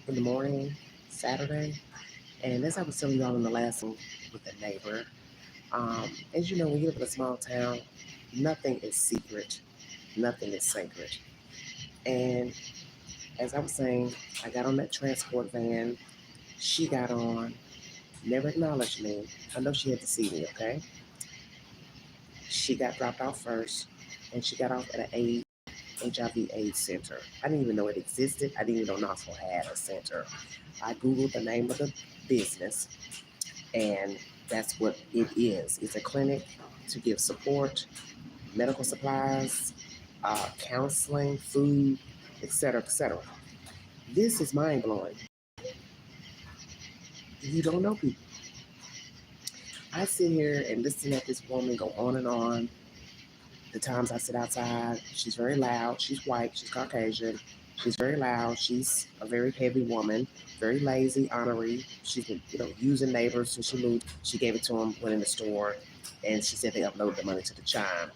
in the morning, Saturday. And as I was telling y'all in the last one with a neighbor, as you know, when you live in a small town, nothing is secret, nothing is sacred. And as I was saying, I got on that transport van. She got on, never acknowledged me. I know she had to see me, okay? She got dropped off first, and she got off at an HIV/AIDS center. I didn't even know it existed. I didn't even know Knoxville had a center. I Googled the name of the business, and that's what it is. It's a clinic to give support, medical supplies, counseling, food, etc., etc. This is mind blowing. You don't know people. I sit here and listen at this woman go on and on. The times I sit outside, she's very loud. She's white. She's Caucasian. She's very loud. She's a very heavy woman, very lazy, ornery. She's been, using neighbors since she moved. She gave it to them, went in the store, and she said they uploaded the money to the Chime.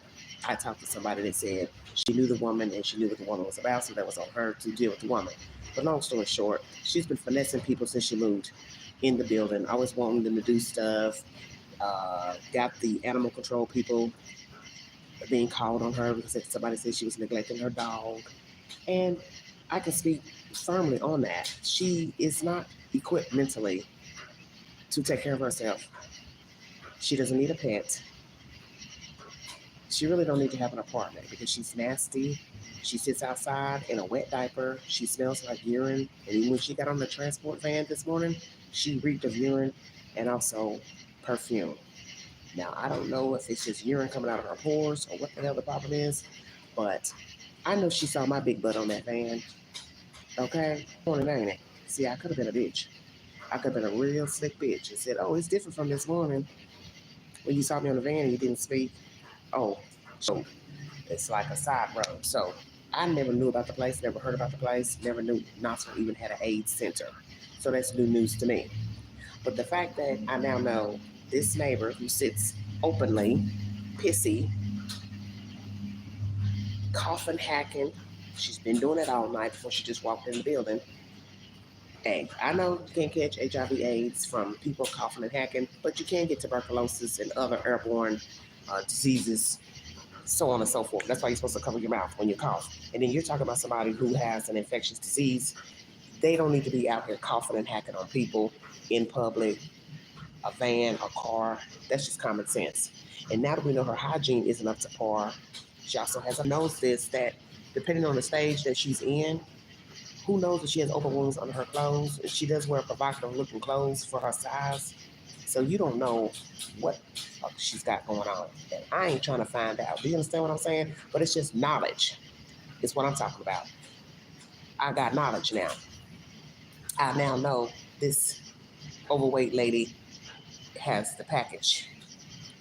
I talked to somebody that said she knew the woman and she knew what the woman was about, so that was on her to deal with the woman. But long story short, she's been finessing people since she moved in the building, always wanting them to do stuff. Got the animal control people being called on her because somebody said she was neglecting her dog. And I can speak firmly on that. She is not equipped mentally to take care of herself. She doesn't need a pet. She really don't need to have an apartment because she's nasty. She sits outside in a wet diaper. She smells like urine. And even when she got on the transport van this morning, she reeked of urine and also perfume. Now, I don't know if it's just urine coming out of her pores or what the hell the problem is, but I know she saw my big butt on that van. Okay? Morning, ain't it? See, I could have been a bitch. I could have been a real slick bitch and said, oh, it's different from this morning when you saw me on the van and you didn't speak. Oh, so it's like a side road. So I never knew about the place, never heard about the place, never knew Knoxville even had an AIDS center. So that's new news to me. But the fact that I now know this neighbor who sits openly, pissy, coughing, hacking, she's been doing it all night before she just walked in the building. Hey, I know you can't catch HIV/AIDS from people coughing and hacking, but you can get tuberculosis and other airborne diseases, so on and so forth. That's why you're supposed to cover your mouth when you cough. And then you're talking about somebody who has an infectious disease. They don't need to be out here coughing and hacking on people in public, a van, a car. That's just common sense. And now that we know her hygiene isn't up to par, she also has a nose this that depending on the stage that she's in, who knows if she has open wounds under her clothes. She does wear provocative looking clothes for her size. So you don't know what she's got going on. And I ain't trying to find out. Do you understand what I'm saying? But it's just knowledge. It's what I'm talking about. I got knowledge now. I now know this overweight lady has the package,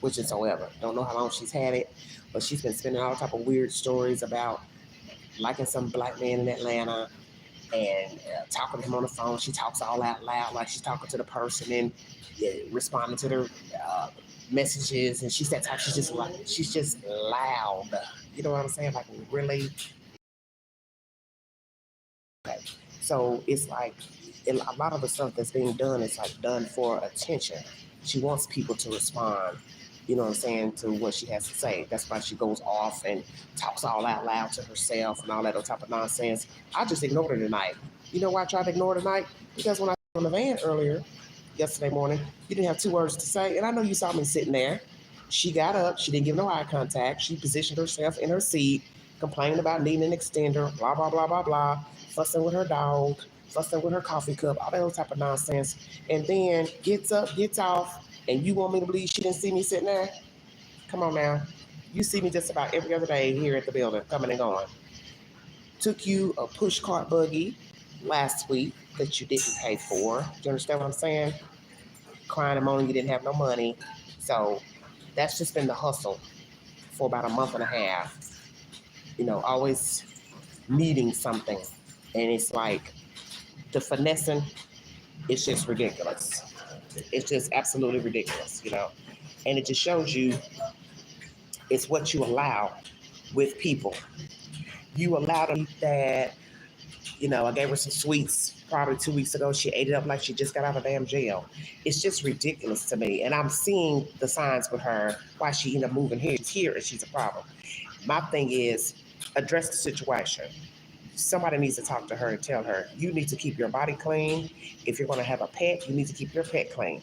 which is however. Don't know how long she's had it, but she's been spinning all type of weird stories about liking some black man in Atlanta and talking to him on the phone. She talks all out loud like she's talking to the person and responding to their messages. And she's that type. She's just loud. You know what I'm saying? Like really. Okay. So it's like a lot of the stuff that's being done is like done for attention. She wants people to respond, you know what I'm saying, to what she has to say. That's why she goes off and talks all out loud to herself and all that type of nonsense. I just ignored her tonight. You know why I tried to ignore her tonight? Because when I was on the van earlier, yesterday morning, you didn't have two words to say. And I know you saw me sitting there. She got up. She didn't give no eye contact. She positioned herself in her seat, complaining about needing an extender, blah, blah, blah, blah, blah, fussing with her dog, fussing with her coffee cup, all that type of nonsense. And then gets up, gets off, and you want me to believe she didn't see me sitting there? Come on now. You see me just about every other day here at the building, coming and going. Took you a push cart buggy last week that you didn't pay for. Do you understand what I'm saying? Crying and moaning you didn't have no money. So that's just been the hustle for about a month and a half. Always needing something. And it's like the finessing is just ridiculous. It's just absolutely ridiculous. And it just shows you it's what you allow with people. You allow them that, I gave her some sweets probably 2 weeks ago. She ate it up like she just got out of damn jail. It's just ridiculous to me. And I'm seeing the signs with her why she ended up moving here. She's here and she's a problem. My thing is address the situation. Somebody needs to talk to her and tell her, you need to keep your body clean. If you're going to have a pet, you need to keep your pet clean.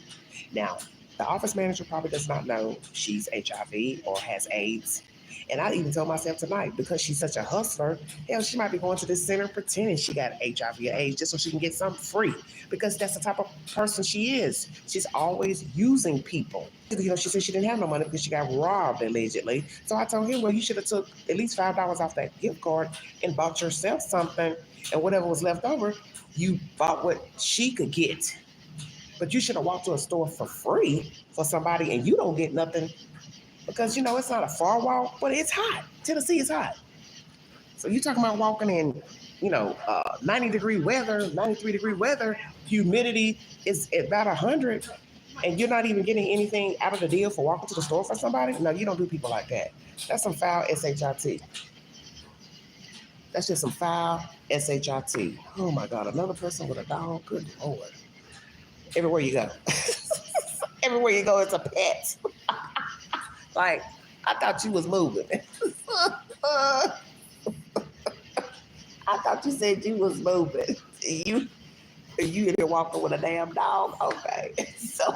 Now, the office manager probably does not know she's HIV or has AIDS. And I even told myself tonight, because she's such a hustler, hell, she might be going to this center pretending she got HIV or AIDS just so she can get something free. Because that's the type of person she is. She's always using people. She said she didn't have no money because she got robbed allegedly. So I told him, well, you should have took at least $5 off that gift card and bought yourself something, and whatever was left over, you bought what she could get. But you should have walked to a store for free for somebody and you don't get nothing because, it's not a far walk, but it's hot. Tennessee is hot. So you talking about walking in, 90-degree weather, 93-degree weather, humidity is about 100, and you're not even getting anything out of the deal for walking to the store for somebody? No, you don't do people like that. That's some foul SHIT. That's just some foul SHIT. Oh my God, another person with a dog? Good Lord. Everywhere you go. Everywhere you go, it's a pet. Like, I thought you was moving. I thought you said you was moving. You in here walking with a damn dog? Okay. So,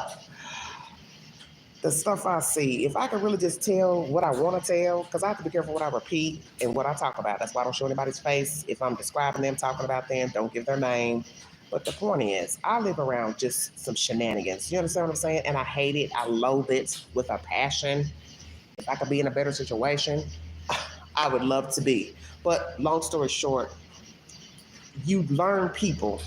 the stuff I see, if I could really just tell what I want to tell, because I have to be careful what I repeat and what I talk about. That's why I don't show anybody's face. If I'm describing them, talking about them, don't give their name. But the point is, I live around just some shenanigans. You understand what I'm saying? And I hate it. I loathe it with a passion. If I could be in a better situation, I would love to be. But long story short, you learn people.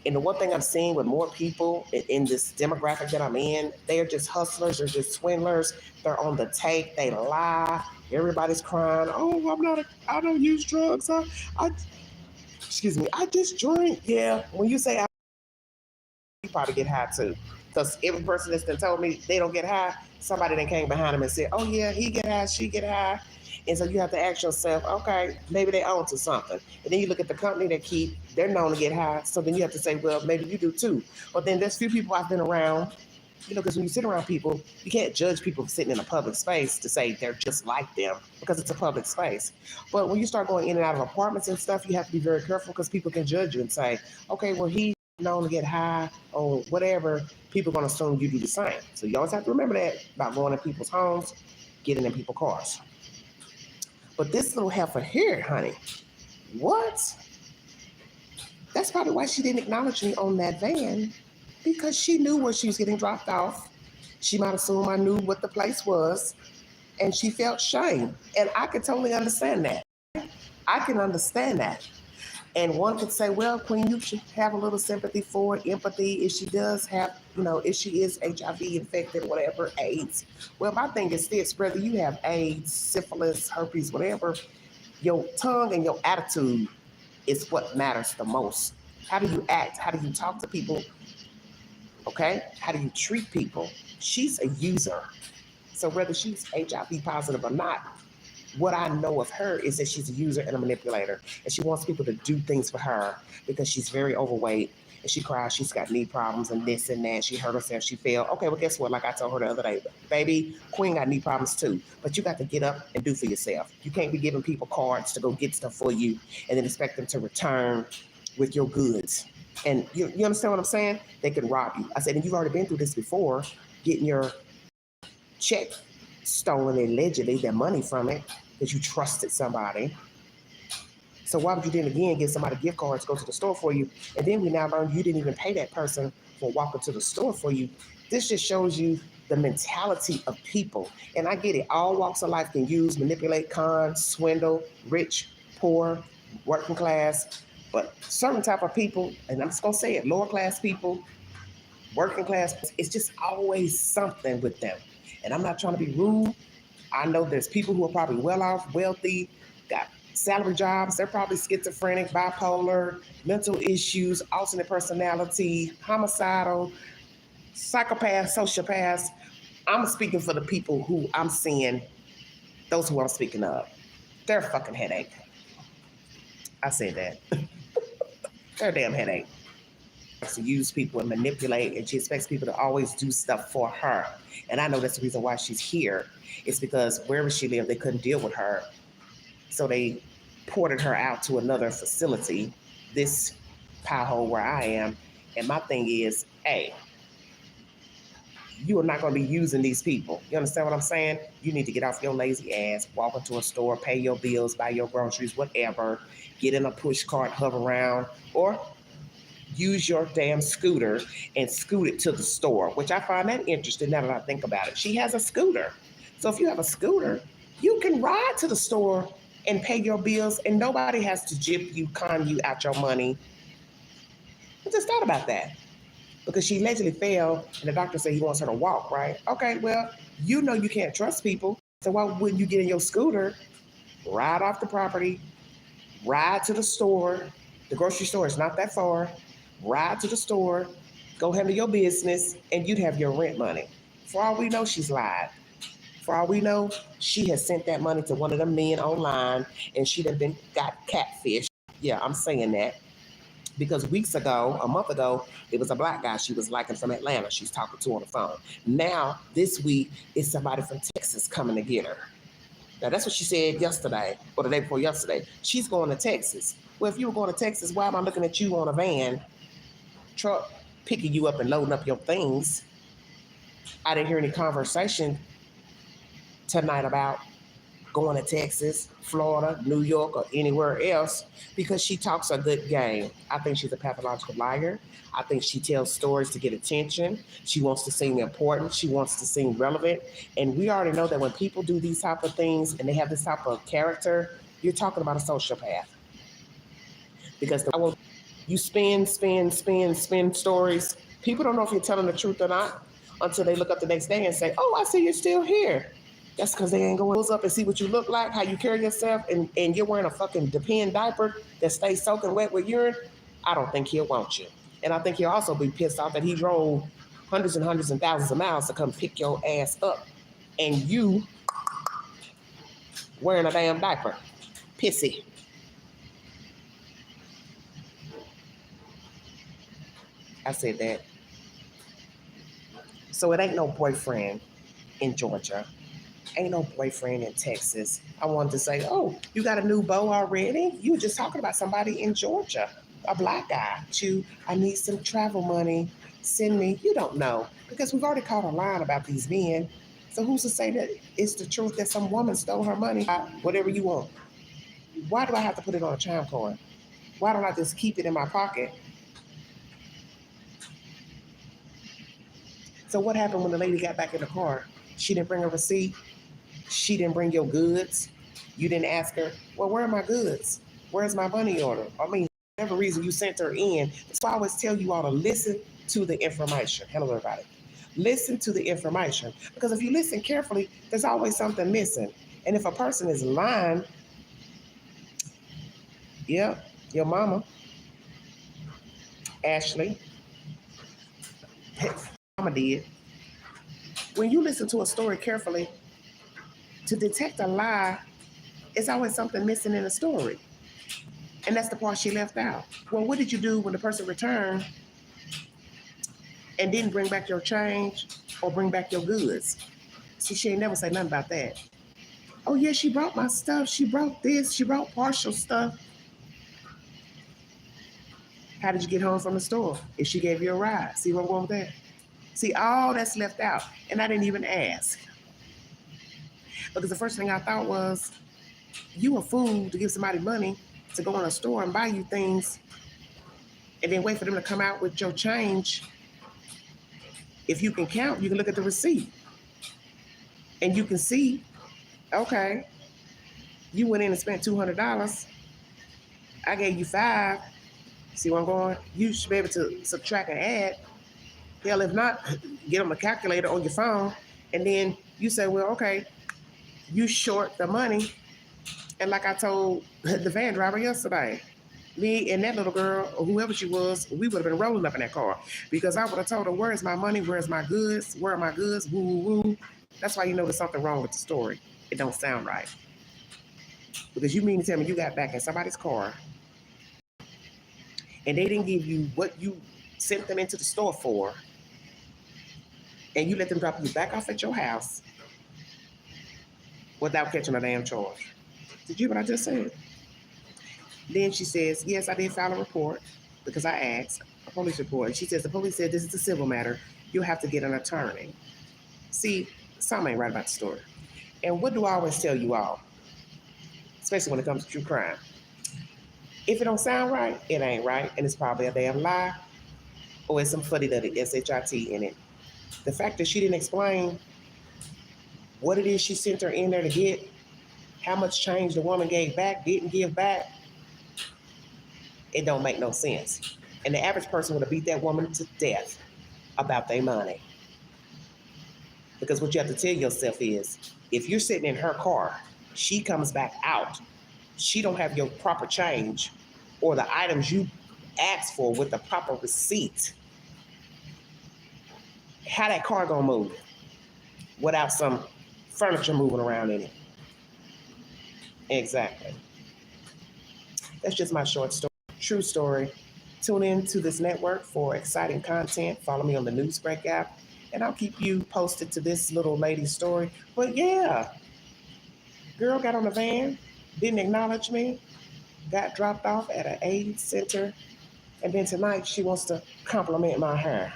And the one thing I'm seeing with more people in this demographic that I'm in, they're just hustlers, they're just swindlers, they're on the take, they lie, everybody's crying, oh, I don't use drugs, excuse me, I just drink. Yeah, when you say you probably get high too. Because every person that's done told me they don't get high, somebody then came behind them and said, oh yeah, he get high, she get high. And so you have to ask yourself, okay, maybe they own to something. And then you look at the company that they're known to get high. So then you have to say, well, maybe you do too. But then there's few people I've been around, because when you sit around people, you can't judge people sitting in a public space to say they're just like them because it's a public space. But when you start going in and out of apartments and stuff, you have to be very careful because people can judge you and say, okay, well, he's known to get high or whatever. People are going to assume you do the same. So you always have to remember that about going in people's homes, getting in people's cars. But this little heifer here, honey, what? That's probably why she didn't acknowledge me on that van, because she knew where she was getting dropped off. She might assume I knew what the place was, and she felt shame. And I could totally understand that. I can understand that. And one could say, well, Queen, you should have a little sympathy for empathy if she does have, if she is HIV infected, whatever, AIDS. Well, my thing is this, whether you have AIDS, syphilis, herpes, whatever, your tongue and your attitude is what matters the most. How do you act? How do you talk to people? Okay? How do you treat people? She's a user. So whether she's HIV positive or not, what I know of her is that she's a user and a manipulator, and she wants people to do things for her because she's very overweight and she cries, she's got knee problems and this and that. She hurt herself, she fell. Okay, well, guess what? Like I told her the other day, baby, Queen got knee problems too, but you got to get up and do for yourself. You can't be giving people cards to go get stuff for you and then expect them to return with your goods. And you understand what I'm saying? They can rob you. I said, and you've already been through this before, getting your check stolen allegedly, their money from it, because you trusted somebody. So why would you then again give somebody gift cards to go to the store for you? And then we now learn you didn't even pay that person for walking to the store for you. This just shows you the mentality of people. And I get it. All walks of life can use, manipulate, con, swindle, rich, poor, working class. But certain type of people, and I'm just going to say it, lower class people, working class, it's just always something with them. And I'm not trying to be rude. I know there's people who are probably well off, wealthy, got salary jobs. They're probably schizophrenic, bipolar, mental issues, alternate personality, homicidal, psychopaths, sociopaths. I'm speaking for the people who I'm seeing, those who I'm speaking of. They're a fucking headache. I said that. They're a damn headache. To use people and manipulate, and she expects people to always do stuff for her. And I know that's the reason why she's here. It's because wherever she lived, they couldn't deal with her, so they ported her out to another facility. This pie hole where I am, and my thing is, hey, you are not going to be using these people. You understand what I'm saying? You need to get off your lazy ass, walk into a store, pay your bills, buy your groceries, whatever. Get in a push cart, hover around, or use your damn scooter and scoot it to the store, which I find that interesting now that I think about it. She has a scooter. So if you have a scooter, you can ride to the store and pay your bills, and nobody has to gyp you, con you out your money. I just thought about that because she allegedly fell, and the doctor said he wants her to walk, right? Okay, well, you know you can't trust people. So why wouldn't you get in your scooter, ride off the property, ride to the store? The grocery store is not that far. Ride to the store, go handle your business, and you'd have your rent money. For all we know, she's lied. For all we know, she has sent that money to one of them men online, and she done been got catfish. Yeah, I'm saying that because weeks ago, a month ago, it was a black guy she was liking from Atlanta. She's talking to on the phone. Now, this week, it's somebody from Texas coming to get her. Now, that's what she said yesterday, or the day before yesterday. She's going to Texas. Well, if you were going to Texas, why am I looking at you on a van truck picking you up and loading up your things? I didn't hear any conversation tonight about going to Texas, Florida, New York, or anywhere else because she talks a good game. I think she's a pathological liar. I think she tells stories to get attention. She wants to seem important. She wants to seem relevant. And we already know that when people do these type of things and they have this type of character, you're talking about a sociopath. Because you spin stories. People don't know if you're telling the truth or not until they look up the next day and say, oh, I see you're still here. That's because they ain't going up and see what you look like, how you carry yourself, and you're wearing a fucking Depend diaper that stays soaking wet with urine. I don't think he'll want you. And I think he'll also be pissed off that he drove hundreds and hundreds and thousands of miles to come pick your ass up. And you wearing a damn diaper. Pissy. I said that. So it ain't no boyfriend in Georgia. Ain't no boyfriend in Texas. I wanted to say, oh, you got a new beau already? You were just talking about somebody in Georgia, a black guy. I need some travel money. Send me. You don't know because we've already caught a line about these men. So who's to say that it's the truth that some woman stole her money? Whatever you want. Why do I have to put it on a chime card? Why don't I just keep it in my pocket? So what happened when the lady got back in the car? She didn't bring a receipt. She didn't bring your goods. You didn't ask her, well, where are my goods? Where's my money order? I mean, whatever reason you sent her in. So I always tell you all to listen to the information. Hello, everybody. Listen to the information. Because if you listen carefully, there's always something missing. And if a person is lying, yeah, your mama, Ashley, mama did. When you listen to a story carefully, to detect a lie, it's always something missing in the story. And that's the part she left out. Well, what did you do when the person returned and didn't bring back your change or bring back your goods? See, she ain't never say nothing about that. Oh, yeah, she brought my stuff. She brought this. She brought partial stuff. How did you get home from the store? If she gave you a ride. See what I'm going with that? See, all that's left out. And I didn't even ask. Because the first thing I thought was, you a fool to give somebody money to go in a store and buy you things and then wait for them to come out with your change. If you can count, you can look at the receipt and you can see, okay, you went in and spent $200. I gave you $5. See where I'm going? You should be able to subtract and add. Hell, if not, get them a calculator on your phone and then you say, well, okay, you short the money. And like I told the van driver yesterday, me and that little girl, or whoever she was, we would have been rolling up in that car because I would have told her, where's my money? Where's my goods? Where are my goods? Woo, woo, woo. That's why you know there's something wrong with the story. It don't sound right. Because you mean to tell me you got back in somebody's car and they didn't give you what you sent them into the store for, and you let them drop you back off at your house without catching a damn charge. Did you hear what I just said? Then she says, yes, I did file a report because I asked, a police report. She says, the police said this is a civil matter. You'll have to get an attorney. See, something ain't right about the story. And what do I always tell you all, especially when it comes to true crime? If it don't sound right, it ain't right, and it's probably a damn lie, or it's some fuddy-duddy S-H-I-T in it. The fact that she didn't explain what it is she sent her in there to get, how much change the woman gave back, didn't give back, it don't make no sense. And the average person would have beat that woman to death about their money. Because what you have to tell yourself is, if you're sitting in her car, she comes back out, she don't have your proper change or the items you asked for with the proper receipt, how that car gonna move without some furniture moving around in it? Exactly. That's just my short story. True story. Tune in to this network for exciting content. Follow me on the Newsbreak app, and I'll keep you posted to this little lady's story. But yeah, girl got on the van, didn't acknowledge me, got dropped off at an AIDS center, and then tonight she wants to compliment my hair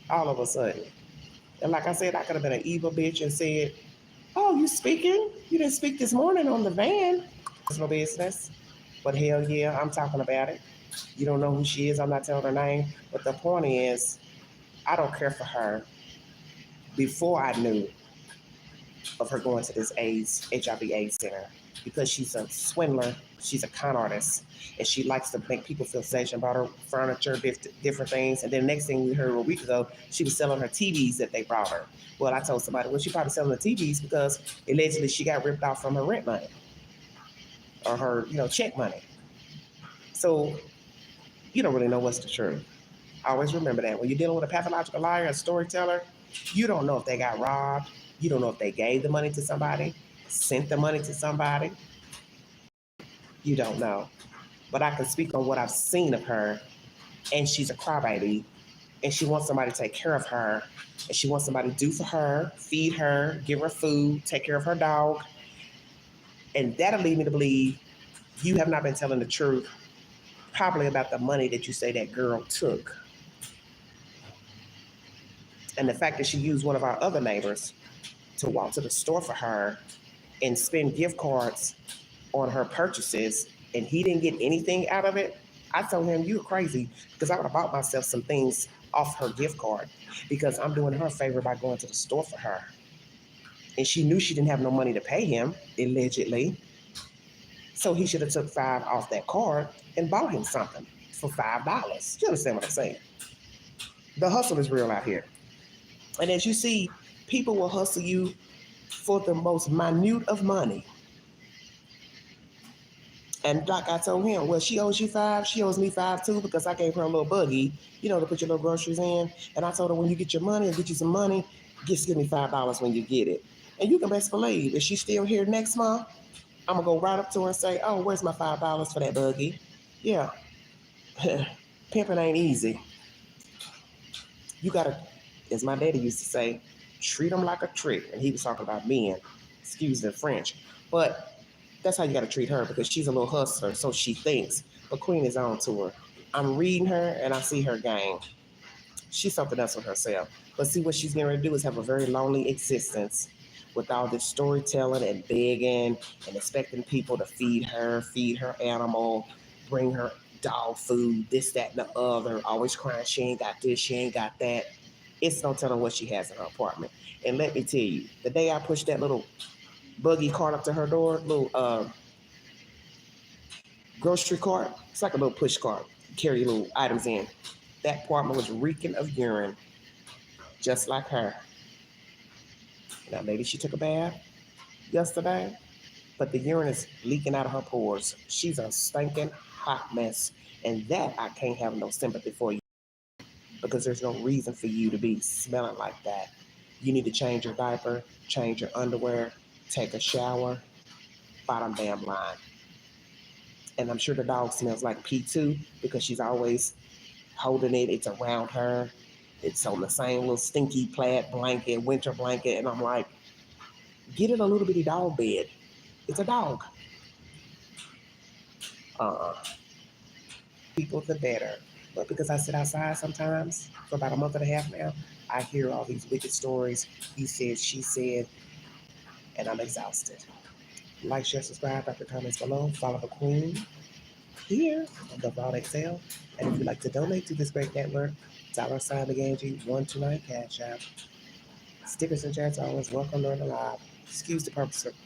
all of a sudden. And like I said, I could have been an evil bitch and said, oh, you speaking? You didn't speak this morning on the van. It's no business. But hell yeah, I'm talking about it. You don't know who she is. I'm not telling her name. But the point is, I don't care for her before I knew of her going to this HIV/AIDS center, because she's a swindler, she's a con artist, and she likes to make people feel safe. She brought her furniture, different things, and then next thing we heard a week ago, she was selling her TVs that they brought her. Well, I told somebody, well, she probably selling the TVs because allegedly she got ripped off from her rent money or her, check money. So you don't really know what's the truth. Always remember that when you're dealing with a pathological liar, a storyteller, you don't know if they got robbed. You don't know if they gave the money to somebody, sent the money to somebody. You don't know. But I can speak on what I've seen of her, and she's a crybaby, and she wants somebody to take care of her, and she wants somebody to do for her, feed her, give her food, take care of her dog. And that'll lead me to believe you have not been telling the truth, probably about the money that you say that girl took. And the fact that she used one of our other neighbors to walk to the store for her and spend gift cards on her purchases, and he didn't get anything out of it. I told him, you're crazy, because I would have bought myself some things off her gift card, because I'm doing her a favor by going to the store for her. And she knew she didn't have no money to pay him, allegedly. So he should have took $5 off that card and bought him something for $5. You understand what I'm saying? The hustle is real out here. And as you see, people will hustle you for the most minute of money. And like I told him, well, she owes you $5, she owes me $5 too, because I gave her a little buggy, to put your little groceries in. And I told her, when you get your money, I'll get you some money, just give me $5 when you get it. And you can best believe, if she's still here next month, I'm gonna go right up to her and say, oh, where's my $5 for that buggy? Yeah. Pimping ain't easy. You gotta, as my daddy used to say, treat them like a trick. And he was talking about men, excuse the French. But that's how you gotta treat her, because she's a little hustler, so she thinks. But Queen is on to her. I'm reading her and I see her game. She's something else with herself. But see, what she's going to do is have a very lonely existence with all this storytelling and begging and expecting people to feed her animal, bring her dog food, this, that, and the other, always crying she ain't got this, she ain't got that. It's no telling what she has in her apartment. And let me tell you, the day I pushed that little buggy cart up to her door, little grocery cart, it's like a little push cart, carry little items in. That apartment was reeking of urine, just like her. Now, lady, she took a bath yesterday, but the urine is leaking out of her pores. She's a stinking hot mess, and that I can't have no sympathy for you, because there's no reason for you to be smelling like that. You need to change your diaper, change your underwear, take a shower, bottom damn line. And I'm sure the dog smells like pee too because she's always holding it. It's around her. It's on the same little stinky plaid blanket, winter blanket. And I'm like, get it a little bitty dog bed. It's a dog. Uh-uh. People, the better. But because I sit outside sometimes for about a month and a half now, I hear all these wicked stories. He said, she said, and I'm exhausted. Like, share, subscribe, drop your comments below. Follow the queen here on the Vault Excel. And if you'd like to donate to this great network, $sign the Angie 129 Cash App. Stickers and chats are always welcome during the live. Excuse the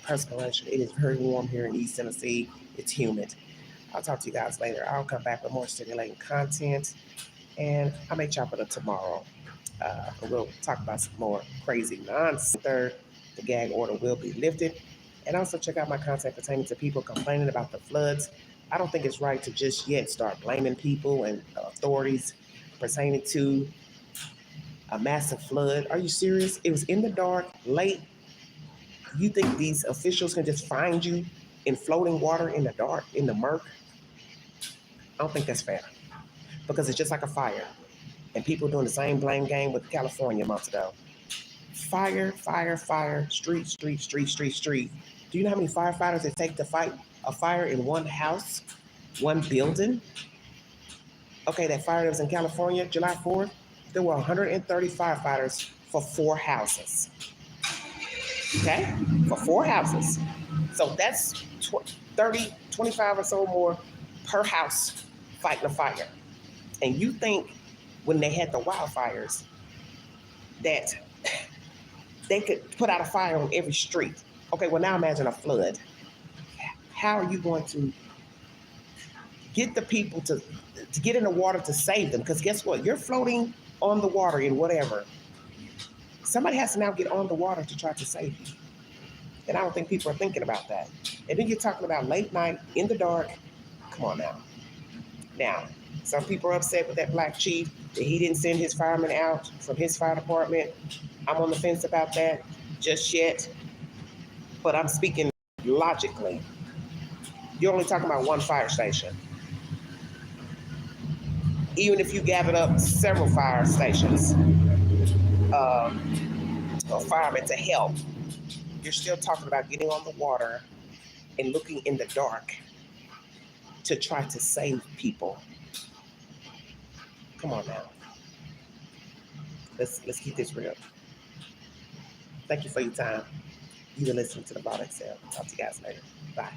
perspiration. It is very warm here in East Tennessee. It's humid. I'll talk to you guys later. I'll come back with more stimulating content, and I may chop it up tomorrow. We'll talk about some more crazy nonsense. Third, the gag order will be lifted. And also check out my content pertaining to people complaining about the floods. I don't think it's right to just yet start blaming people and authorities pertaining to a massive flood. Are you serious? It was in the dark, late. You think these officials can just find you in floating water in the dark, in the murk? I don't think that's fair because it's just like a fire. And people doing the same blame game with California months ago. Fire, fire, fire, street, street, street, street, street. Do you know how many firefighters it takes to fight a fire in one house, one building? Okay, that fire that was in California, July 4th, there were 130 firefighters for 4 houses. Okay, for 4 houses. So that's 30, 25 or so more per house fighting a fire. And you think when they had the wildfires that they could put out a fire on every street. Okay, well, now imagine a flood. How are you going to get the people to get in the water to save them? Because guess what? You're floating on the water in whatever. Somebody has to now get on the water to try to save you. And I don't think people are thinking about that. And then you're talking about late night, in the dark. Come on now. Now, some people are upset with that black chief that he didn't send his firemen out from his fire department. I'm on the fence about that just yet. But I'm speaking logically. You're only talking about one fire station. Even if you gathered up several fire stations or firemen to help, you're still talking about getting on the water and looking in the dark to try to save people. Come on now. Let's keep this real. Thank you for your time. You've been listening to the Vault Excel. Talk to you guys later. Bye.